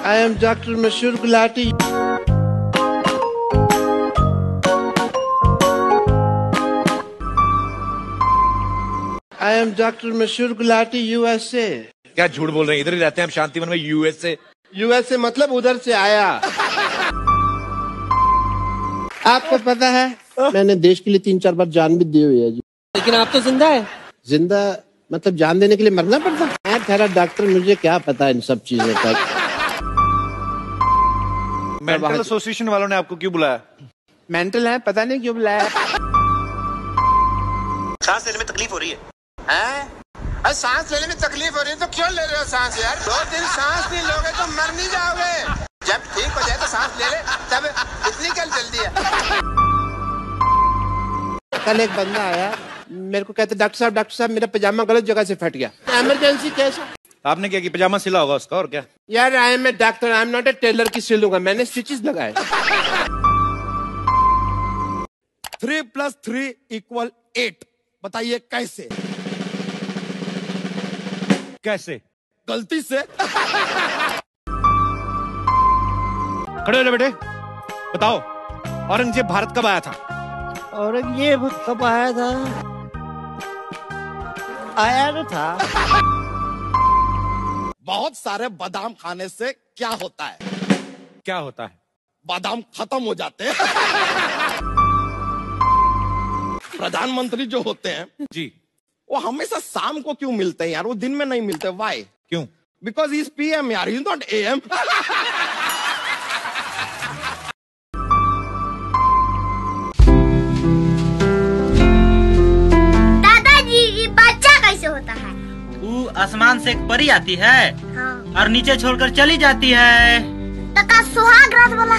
I am Dr. Mashur Gulati. I am Dr. Mashur Gulati, USA. क्या झूठ बोल रहे हैं? इधर ही रहते हैं हम शांतिवन में, यूएसए। USA मतलब उधर से आया। आपको पता है मैंने देश के लिए 3-4 बार जान भी दी हुई है जी। लेकिन आप तो जिंदा है। जिंदा मतलब जान देने के लिए मरना पड़ता है? ठहरा डॉक्टर, मुझे क्या पता इन सब चीजों का। मेंटल एसोसिएशन वालों ने आपको क्यों बुलाया? मेंटल है, पता नहीं क्यों बुलाया। सांस लेने में तकलीफ हो रही है? अरे सांस लेने में तकलीफ हो रही है तो क्यों ले रहे हो सांस यार? 2 दिन सांस नहीं लोगे तो मर नहीं जाओगे। जब ठीक हो जाए तो सांस ले ले, तब इतनी क्या जल्दी है? कल एक बंदा आया, मेरे को कहते डॉक्टर साहब मेरा पजामा गलत जगह से फट गया। Emergency case. आपने क्या कि पजामा सिला होगा उसका, और क्या? यार I am a doctor, I am not a tailor की सिलूंगा, मैंने स्टिचेस लगाए। 3 + 3 = 8। बताइए कैसे? कैसे? गलती से। खड़े हो जाओ बेटे, बताओ औरंगजेब भारत कब आया था? औरंगजेब कब आया था? आया न था। बहुत सारे बादाम खाने से क्या होता है? क्या होता है? बादाम खत्म हो जाते हैं। प्रधानमंत्री जो होते हैं जी, वो हमेशा शाम को क्यों मिलते हैं यार? वो दिन में नहीं मिलते, व्हाई? क्यों? बिकॉज ही इज PM यार, ही इज नॉट AM। दादाजी, ये बच्चा कैसे होता है? वो आसमान से एक परी आती है, हाँ। और नीचे छोड़कर चली जाती है। तो का सुहाग रात वाला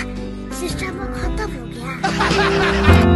सिस्टम खत्म हो गया।